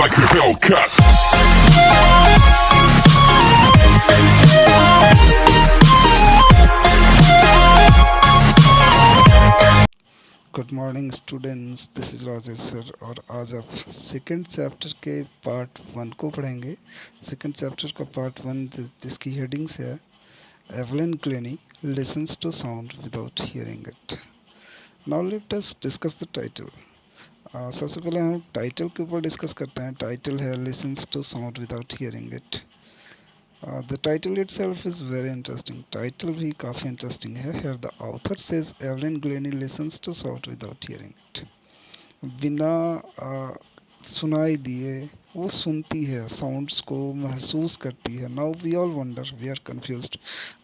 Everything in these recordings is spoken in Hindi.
like a Hellcat. Good morning students, this is Rajesh sir. और आज आप सेकंड चैप्टर के पार्ट वन को पढ़ेंगे। सेकंड चैप्टर का पार्ट वन जिसकी हेडिंग्स है Evelyn Glennie listens to sound without hearing it. Now let us discuss the title. सबसे पहले हम टाइटल के ऊपर डिस्कस करते हैं। टाइटल है listens to sound without hearing it. The title itself is very interesting. Title भी काफ़ी इंटरेस्टिंग है। Here the author says Evelyn Glennie listens to sound without hearing it. बिना सुनाई दिए वो सुनती है, साउंड्स को महसूस करती है। Now we all wonder, we are confused.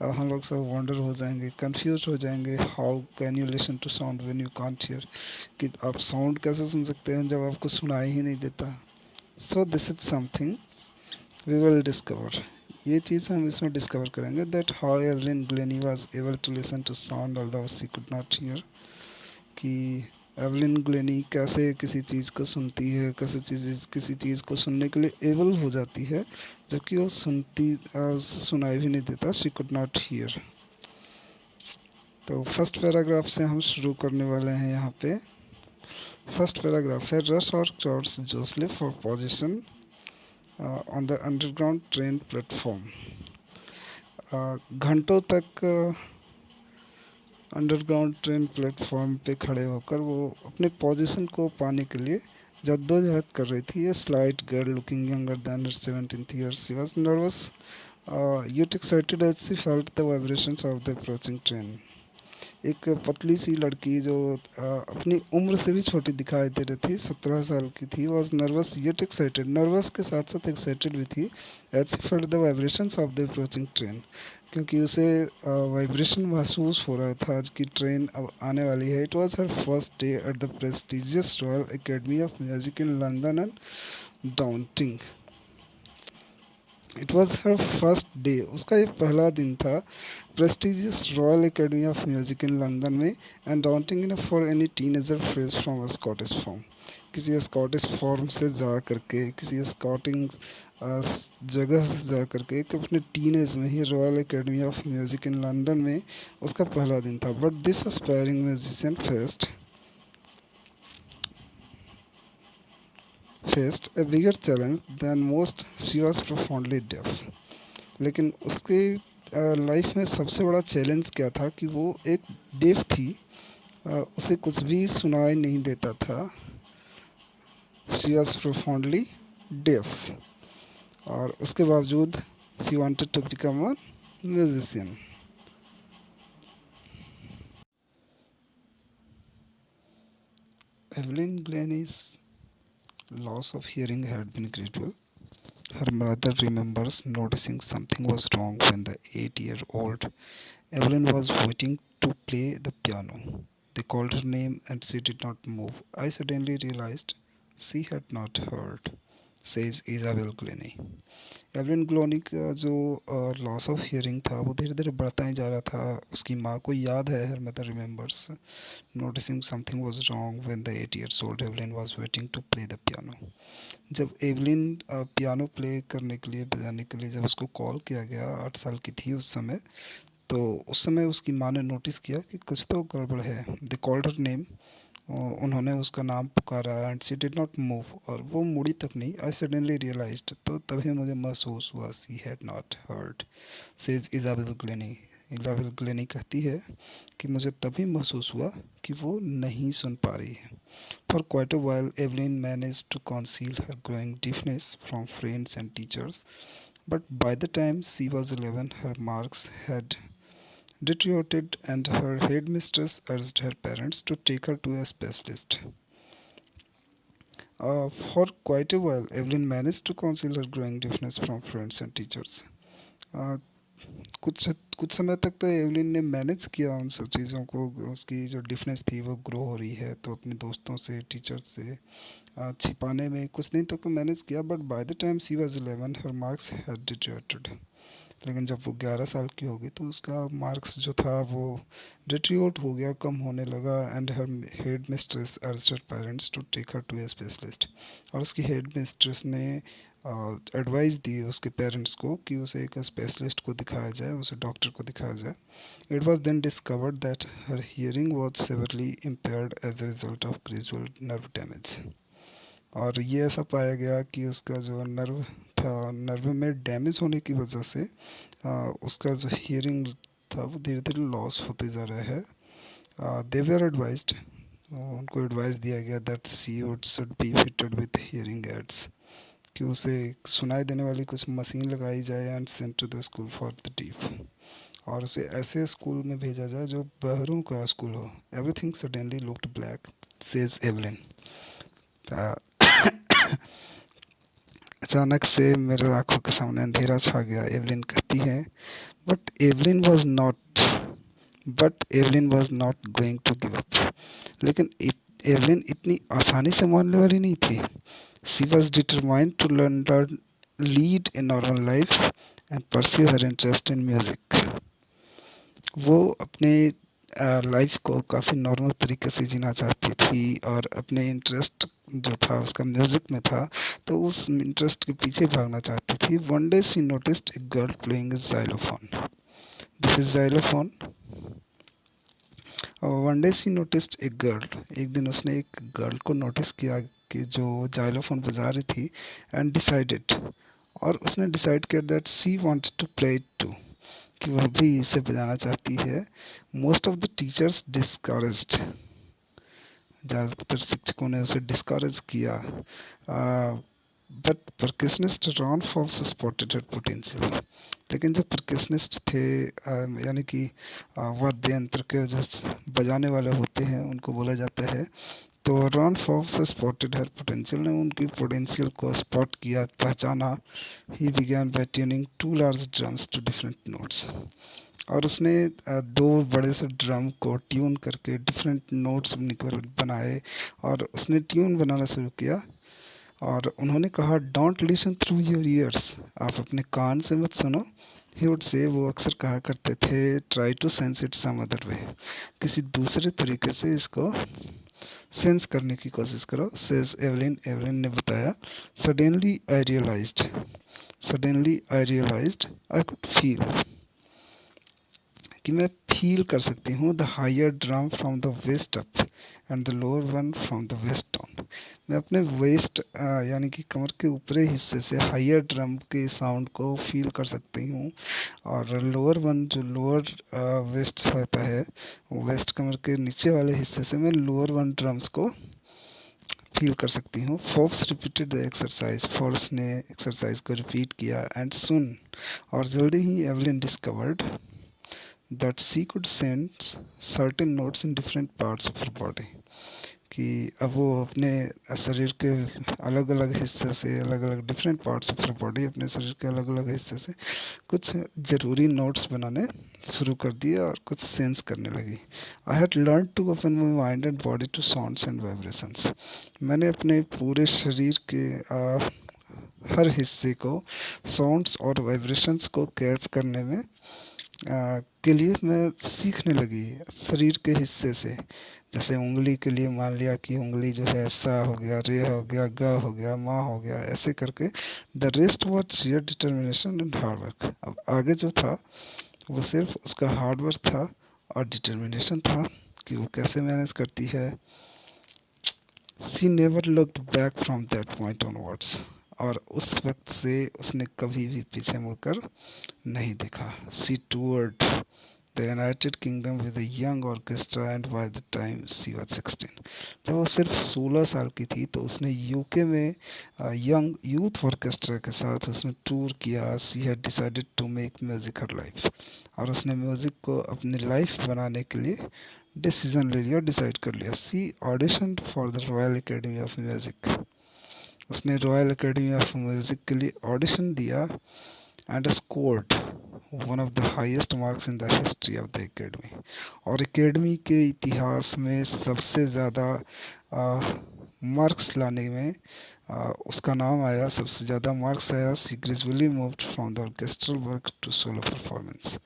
हम लोग सब वंडर हो जाएंगे, कंफ्यूज हो जाएंगे। How can you listen to sound when you can't hear? कि आप साउंड कैसे सुन सकते हैं जब आपको सुनाई ही नहीं देता? So this is something we will discover. ये चीज़ हम इसमें डिस्कवर करेंगे that how Evelyn Glennie was able to listen to sound although she could not hear. कि एवलिन ग्लेनी कैसे किसी चीज़ को सुनती है, कैसे किसी चीज़ को सुनने के लिए एबल हो जाती है जबकि वो सुनाई भी नहीं देता। She could not here. तो फर्स्ट पैराग्राफ से हम शुरू करने वाले हैं। यहाँ पे फर्स्ट पैराग्राफ है रश और crowds jostle for position on the underground train platform. घंटों तक अंडरग्राउंड ट्रेन प्लेटफॉर्म पे खड़े होकर वो अपने पोजीशन को पाने के लिए जद्दोजहद कर रही थी। ये slight girl looking younger than her 17th year, she was nervous yet excited as she felt the vibrations of the approaching train. एक पतली सी लड़की जो अपनी उम्र से भी छोटी दिखाई दे रही थी, 17 साल की थी। Was nervous yet excited, nervous के साथ साथ एक्साइटेड भी थी। As she felt the vibrations of the approaching train, क्योंकि उसे वाइब्रेशन महसूस हो रहा था आज की ट्रेन अब आने वाली है। It was her first day at the prestigious Royal Academy of Music in London and daunting. It was her first day, उसका ये पहला दिन था prestigious Royal Academy of Music in London में। And daunting enough for any teenager fresh from a Scottish farm. किसी स्कॉटिश फॉर्म से जा करके, किसी स्कॉटिंग जगह से जा करके अपने टीनेज में ही Royal Academy of Music in London में उसका पहला दिन था। But this aspiring musician faced a bigger challenge than most. She was profoundly deaf. लेकिन उसके लाइफ में सबसे बड़ा चैलेंज क्या था कि वो एक डेफ थी। उसे कुछ भी सुनाई नहीं देता था। शी वॉज प्रोफाउंडली डेफ, और उसके बावजूद she wanted to become a musician. Evelyn Glennie's loss of hearing had been gradual. Her mother remembers noticing something was wrong when the 8-year-old Evelyn was waiting to play the piano. They called her name and she did not move. I suddenly realized she had not heard, says Isabel Glennie. Evelyn Glennie का जो लॉस ऑफ हियरिंग था वो धीरे धीरे बढ़ता ही जा रहा था। उसकी माँ को याद है, her mother remembers noticing something was wrong when the 8 years old Evelyn was waiting to play the piano. जब एवलिन पियानो प्ले करने के लिए, बजाने के लिए जब उसको कॉल किया गया, 8 साल की थी उस समय, तो उस समय उसकी माँ ने नोटिस किया कि कुछ तो गड़बड़ है। दे कॉल्ड हर नेम, उन्होंने उसका नाम पुकारा and she did not move, और वो मुड़ी तक नहीं। आई सडनली रियलाइज्ड, तो तभी मुझे महसूस हुआ, she had not heard, says Isabel Glenny. Isabel Glenny कहती है कि मुझे तभी महसूस हुआ कि वो नहीं सुन पा रही है। For quite a while Evelyn manage to conceal her growing deafness from friends and teachers, but by the time she was 11 her marks had deteriorated and her headmistress urged her parents to take her to a specialist. For quite a while, Evelyn managed to conceal her growing deafness from friends and teachers. Uh, कुछ कुछ समय तक तो एवलिन ने मैनेज किया उन सब चीज़ों को। उसकी जो डिफनेस थी वो ग्रो हो रही है, तो अपने दोस्तों से, टीचर्स से छिपाने में कुछ दिन तक तो मैनेज किया। But by the time she was 11 her marks had deteriorated. लेकिन जब वो 11 साल की होगी तो उसका मार्क्स जो था वो डिट्रियोट हो गया, कम होने लगा। And her headmistress urged her parents to take her to a specialist. और उसकी हेड मिस्ट्रेस ने एडवाइस दी उसके पेरेंट्स को कि उसे एक स्पेशलिस्ट को दिखाया जाए, उसे डॉक्टर को दिखाया जाए। It was then discovered that her hearing was severely impaired as a result of gradual nerve damage. और ये ऐसा पाया गया कि उसका जो नर्व था, नर्व में डैमेज होने की वजह से उसका जो हियरिंग था वो धीरे धीरे लॉस होते जा रहा है। दे वर एडवाइज्ड, उनको एडवाइस दिया गया that she would should be fitted with hearing aids, कि उसे सुनाई देने वाली कुछ मशीन लगाई जाए and sent to the school for the deaf. और उसे ऐसे स्कूल में भेजा जाए जो बहरों का स्कूल हो। Everything suddenly looked black, says Evelyn. अचानक से मेरे आंखों के सामने अंधेरा छा गया, एवलिन कहती है। But Evelyn was not but Evelyn was not going to give up. लेकिन एवलिन इतनी आसानी से मानने वाली नहीं थी। She was determined to learn lead in normal life and pursue her interest in music. वो अपने लाइफ को काफ़ी नॉर्मल तरीके से जीना चाहती थी और अपने इंटरेस्ट जो था उसका म्यूज़िक में था, तो उस इंटरेस्ट के पीछे भागना चाहती थी। One day she noticed a girl playing xylophone. This is xylophone. One day she noticed a girl, एक दिन उसने एक गर्ल को नोटिस किया कि जो जाइलोफोन बजा रही थी। एंड डिसाइडेड, और उसने डिसाइड किया that she wanted to play it too, कि वह भी इसे बजाना चाहती है। Most of the teachers discouraged, ज़्यादातर शिक्षकों ने उसे डिस्करेज किया। But percussionist Ron Fox spotted her potential. लेकिन जो परकशनिस्ट थे, यानी कि वाद्य यंत्र के जो बजाने वाले होते हैं उनको बोला जाता है, तो Ron Fox spotted her potential, ने उनकी पोटेंशियल को स्पॉट किया, पहचाना। He began by tuning two large drums to different notes. और उसने दो बड़े से ड्रम को ट्यून करके डिफरेंट नोट्स बनाए और उसने ट्यून बनाना शुरू किया। और उन्होंने कहा, don't listen through your ears, आप अपने कान से मत सुनो। ही वुड से, वो अक्सर कहा करते थे, try to sense it some other way, किसी दूसरे तरीके से इसको सेंस करने की कोशिश करो। सेज एवलिन, एवलिन ने बताया। Suddenly I realised, suddenly I realised I could feel, कि मैं फील कर सकती हूँ the higher drum from the waist up and the lower one from the waist down. मैं अपने वेस्ट यानी कि कमर के ऊपरी हिस्से से हायर ड्रम के साउंड को फील कर सकती हूँ, और लोअर वन जो लोअर वेस्ट होता है, वेस्ट कमर के नीचे वाले हिस्से से मैं लोअर वन ड्रम्स को फील कर सकती हूँ। Forbes repeated the exercise, Forbes ने एक्सरसाइज को रिपीट किया। एंड सुन, और जल्दी ही Evelyn discovered that she could sense certain notes in different parts of her body, कि अब वो अपने शरीर के अलग अलग हिस्से से, अलग अलग different parts of her body, अपने शरीर के अलग अलग हिस्से से कुछ ज़रूरी नोट्स बनाने शुरू कर दिए और कुछ सेंस करने लगी। I had learn to open my mind and body to sounds and vibrations. मैंने अपने पूरे शरीर के हर हिस्से को साउंड्स और वाइब्रेशंस को कैच करने में के लिए मैं सीखने लगी शरीर के हिस्से से। जैसे उंगली के लिए मान लिया कि उंगली जो है सा हो गया, रे हो गया, ग हो गया, मा हो गया, ऐसे करके। The rest was share determination and hard work. अब आगे जो था वो सिर्फ उसका हार्ड वर्क था और डिटर्मिनेशन था कि वो कैसे मैनेज करती है। She never looked back from that point onwards, और उस वक्त से उसने कभी भी पीछे मुड़कर नहीं देखा। She toured the United Kingdom with a young orchestra and by the time she was 16, जब वो सिर्फ 16 साल की थी तो उसने यूके में यंग यूथ ऑर्केस्ट्रा के साथ उसने टूर किया। She had decided to make music her life, और उसने म्यूज़िक को अपनी लाइफ बनाने के लिए डिसीजन ले लिया, डिसाइड कर लिया। She audition for the Royal Academy of Music, उसने रॉयल एकेडमी ऑफ म्यूज़िक के लिए ऑडिशन दिया and scored one of the highest marks in the history of the academy, और एकेडमी के इतिहास में सबसे ज़्यादा मार्क्स लाने में उसका नाम आया, सबसे ज़्यादा मार्क्स आया। She gradually moved from the orchestral work to solo performance.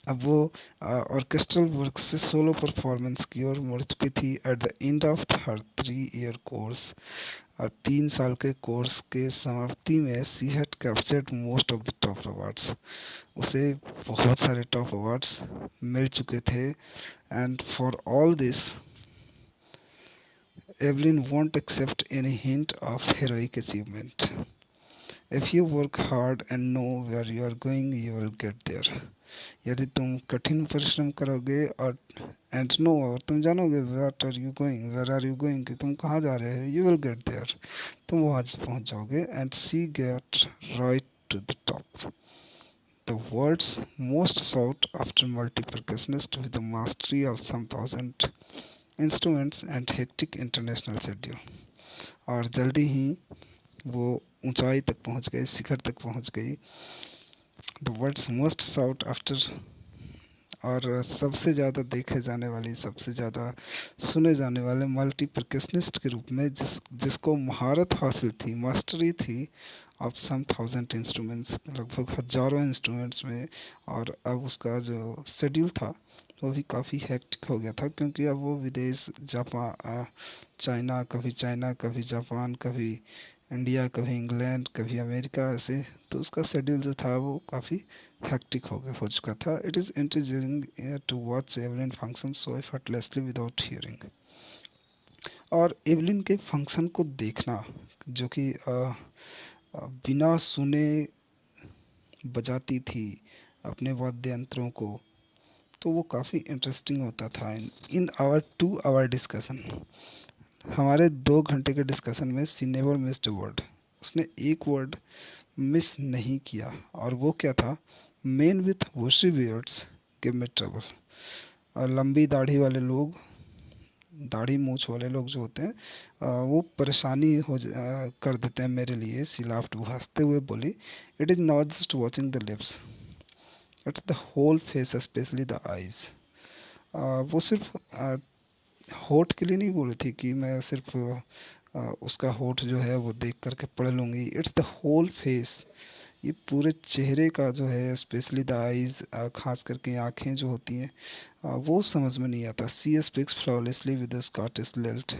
अब वो ऑर्केस्ट्रल वर्क से सोलो परफॉर्मेंस की ओर मुड़ चुकी थी। At the end of her 3 year course, 3 साल के कोर्स के समाप्ति में, she had captured most of the top awards. उसे बहुत सारे टॉप अवार्ड्स मिल चुके थे। And for all this Evelyn won't accept any hint of heroic achievement. If you work hard and know where you are going, you will get there. यदि तुम कठिन परिश्रम करोगे और एंड नो, और तुम जानोगे what are you going, where are you going, कि तुम कहाँ जा रहे हो, यू विल गेट देयर, तुम वहाँ से पहुँच जाओगे। And she get right to the top, the world's most sought after multi-percussionist with the mastery of some thousand instruments and hectic international schedule। और जल्दी ही वो ऊंचाई तक पहुंच गई, शिखर तक पहुंच गई। The world's most sought after, और सबसे ज़्यादा देखे जाने वाली, सबसे ज़्यादा सुने जाने वाले मल्टी परकशनिस्ट के रूप में, जिसको महारत हासिल थी, मास्टरी थी ऑफ सम थाउजेंड इंस्ट्रूमेंट्स, लगभग हजारों इंस्ट्रूमेंट्स में। और अब उसका जो शेड्यूल था वो भी काफ़ी हेक्टिक हो गया था, क्योंकि अब वो विदेश, जापान, चाइना, कभी जापान, कभी इंडिया, कभी इंग्लैंड, कभी अमेरिका, ऐसे। तो उसका शेड्यूल जो था वो काफ़ी हेक्टिक हो चुका था। It is interesting to watch Evelyn function so effortlessly without hearing. और एवलिन के फंक्शन को देखना, जो कि बिना सुने बजाती थी अपने वाद्य यंत्रों को, तो वो काफ़ी इंटरेस्टिंग होता था। इन आवर 2 आवर डिस्कशन, हमारे 2 घंटे के डिस्कशन में, सी नेवर मिस्ड अ वर्ड, उसने एक वर्ड मिस नहीं किया। और वो क्या था? Men with bushy beards give me trouble. और लंबी दाढ़ी वाले लोग, दाढ़ी मूछ वाले लोग जो होते हैं, वो परेशानी कर देते हैं मेरे लिए। सी लाफ्ड, वो हंसते हुए बोली, it is not just watching the lips, it's the whole face, specially the eyes. वो सिर्फ होठ के लिए नहीं बोली थी कि मैं सिर्फ उसका होठ जो है वो देख करके पढ़ लूँगी। इट्स द होल फेस, ये पूरे चेहरे का जो है, स्पेशली द आईज, खास करके आँखें जो होती हैं, वो समझ में नहीं आता। She speaks flawlessly with Scottish lilt.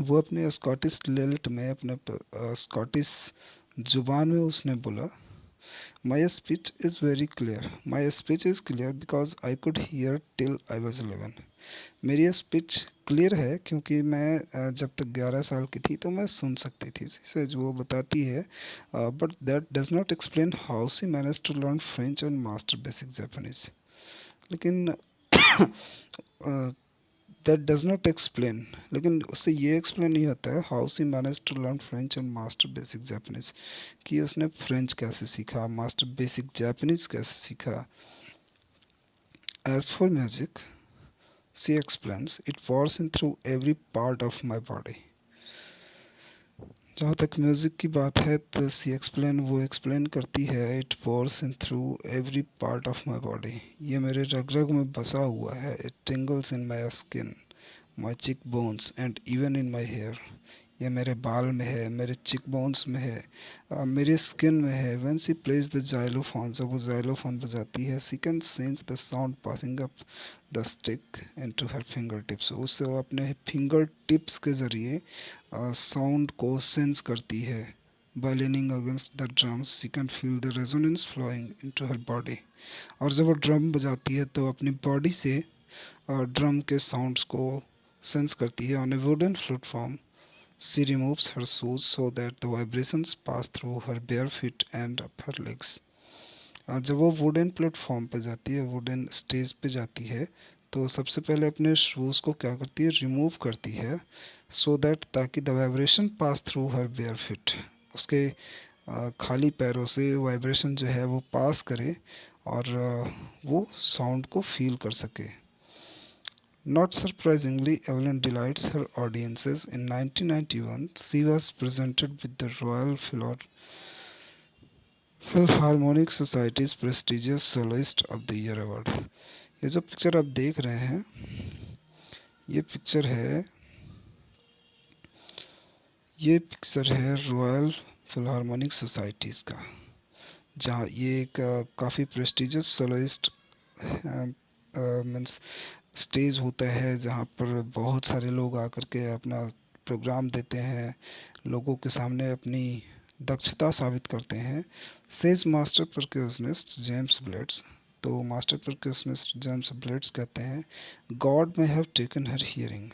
वो अपने स्कॉटिश लिल्ट में, अपने स्कॉटिश जुबान में उसने बोला, my speech is very clear, my speech is clear because I could hear till I was 11। मेरी स्पीच क्लियर है क्योंकि मैं जब तक 11 साल की थी तो मैं सुन सकती थी। से जो वो बताती है, but that does not explain how she manage to learn French and master basic Japanese. लेकिन दैट डज नॉट एक्सप्लेन, लेकिन उससे ये एक्सप्लेन नहीं होता है how she manage to learn French and master basic Japanese, कि उसने फ्रेंच कैसे सीखा, मास्टर बेसिक जापानीज कैसे सीखा। As for music, she explains, it pours in through every part of my body। जहाँ तक म्यूज़िक की बात है तो सी एक्सप्लेन, वो एक्सप्लेन करती है, it pores in through every part of my body, ये मेरे रग रग में बसा हुआ है। It टिंगल्स in my skin, my cheek bones and even in my hair. ये मेरे बाल में है, मेरे चिक बोन्स में है, मेरे स्किन में है। When she plays the xylophone, जब वो जाइलोफोन बजाती है, she can sense the sound passing up the stick into her finger tips. उससे वो अपने फिंगर टिप्स के ज़रिए साउंड को सेंस करती है। By leaning against the drums she can feel the resonance flowing into her body. और जब वो ड्रम बजाती है तो अपनी बॉडी से ड्रम के साउंड्स को सेंस करती है। On A wooden platform she removes her shoes so that the vibrations pass through her bare feet and up her legs। जब वो वुडन प्लेटफॉर्म पे जाती है, वुडन स्टेज पे जाती है, तो सबसे पहले अपने शूज़ को क्या करती है, रिमूव करती है, सो दैट, ताकि the vibration pass through her bare feet, उसके खाली पैरों से वाइब्रेशन जो है वो पास करे और वो साउंड को फील कर सके। Not surprisingly, Evelyn delights her audiences. In 1991, she was presented with the Royal Philharmonic Society's prestigious Soloist of the Year award। ये जो पिक्चर आप देख रहे हैं, ये पिक्चर है ये पिक्चर है रॉयल फिल्हार्मोनिक सोसाइटीज़ का, जहाँ ये एक काफ़ी प्रेस्टिजियस सोलोइस्ट मीन्स स्टेज होता है, जहाँ पर बहुत सारे लोग आकर के अपना प्रोग्राम देते हैं, लोगों के सामने अपनी दक्षता साबित करते हैं। सेज मास्टर परक्यूशनिस्ट जेम्स ब्लेड्स, तो मास्टर परक्यूशनिस्ट जेम्स ब्लेड्स कहते हैं, गॉड में हैव टेकन हर हियरिंग,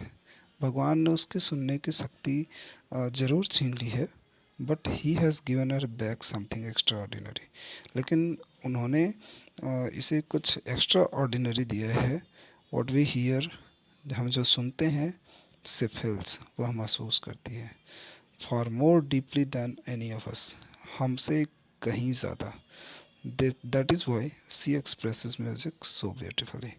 भगवान ने उसके सुनने की शक्ति ज़रूर छीन ली है, but he has given her back something extra ordinary, लेकिन उन्होंने इसे कुछ एक्स्ट्रा ऑर्डिनरी दिया है। वॉट वी हियर, हम जो सुनते हैं, से फील्स, वह महसूस करती है, far more deeply than any of us, हमसे कहीं ज़्यादा। That is why she expresses music so beautifully,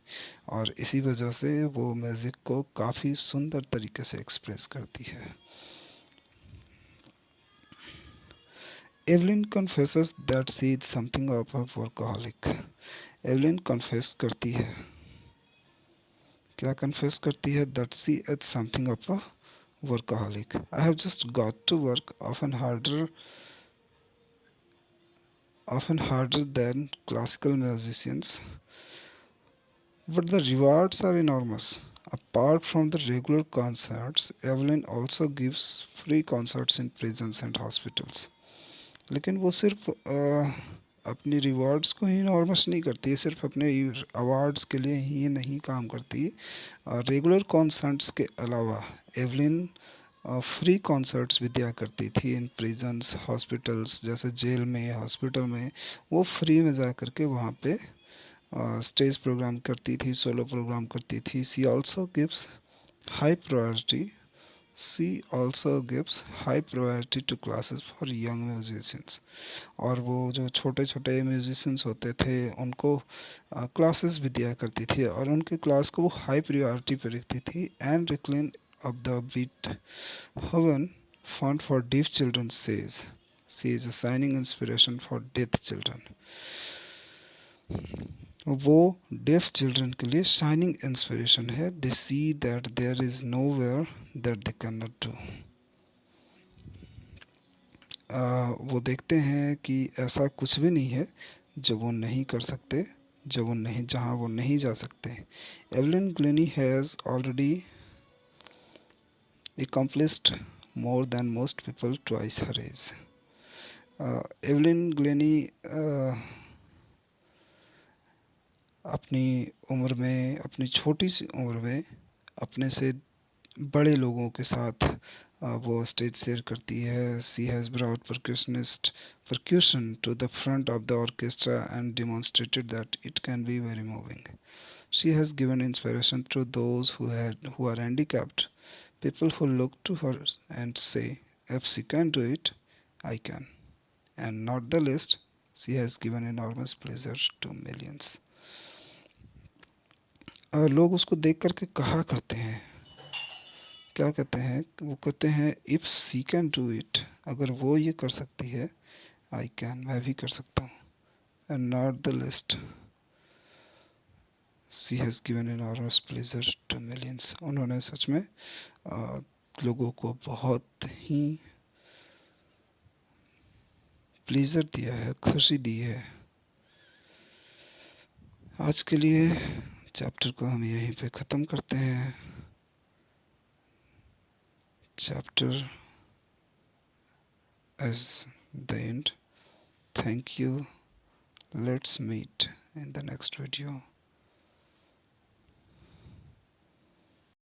और इसी वजह से वो म्यूज़िक को काफ़ी सुंदर तरीके से एक्सप्रेस करती है। Evelyn confesses that she is something of a workaholic. Evelyn confess करती है, क्या कन्फेस करती है, that she is something of a workaholic. I have just got to work, often harder than classical musicians, but the rewards are enormous. Apart from the regular concerts, Evelyn also gives free concerts in prisons and hospitals. लेकिन वो सिर्फ अपनी रिवॉर्ड्स को ही नॉर्मस नहीं करती, सिर्फ अपने अवार्ड्स के लिए ही नहीं काम करती। रेगुलर कॉन्सर्ट्स के अलावा एवलिन फ्री कॉन्सर्ट्स भी दिया करती थी इन प्रिजन्स, हॉस्पिटल्स, जैसे जेल में, हॉस्पिटल में, वो फ्री में जा कर के वहाँ पे स्टेज प्रोग्राम करती थी, सोलो प्रोग्राम करती थी। High priority she also gives high priority to classes for young musicians, और वो जो छोटे छोटे म्यूजिशियंस होते थे उनको क्लासेस भी दिया करती थी, और उनके क्लास को वो हाई प्रायोरिटी पे रखती थी। एंड रिक्लिन of the beat Heaven, font for deaf children says, she is a shining inspiration for deaf children. वो डेफ चिल्ड्रन के लिए शाइनिंग इंस्पिरेशन है। They see that there is no where that they cannot do. वो देखते हैं कि ऐसा कुछ भी नहीं है जो वो नहीं कर सकते, जो वो नहीं, जहाँ वो नहीं जा सकते। Evelyn Glenny has already accomplished more than most people twice her age. Evelyn Glenny अपनी उम्र में, अपनी छोटी सी उम्र में, अपने से बड़े लोगों के साथ वो स्टेज शेयर करती है। She has brought percussion to the front of the orchestra and demonstrated that it can be very moving. She has given inspiration to those who are handicapped, people who look to her and say, if she can do it, I can. And not the least, she has given enormous pleasure to millions. लोग उसको देख करके कहा करते हैं, क्या कहते हैं, वो कहते हैं, if she can do it, अगर वो ये कर सकती है, आई कैन, मैं भी कर सकता हूँ। And not the least, she has given enormous pleasure to millions, उन्होंने सच में लोगों को बहुत ही प्लेजर दिया है, खुशी दी है। आज के लिए चैप्टर को हम यहीं पे ख़त्म करते हैं। Chapter as the end. Thank you. Let's meet in the next video.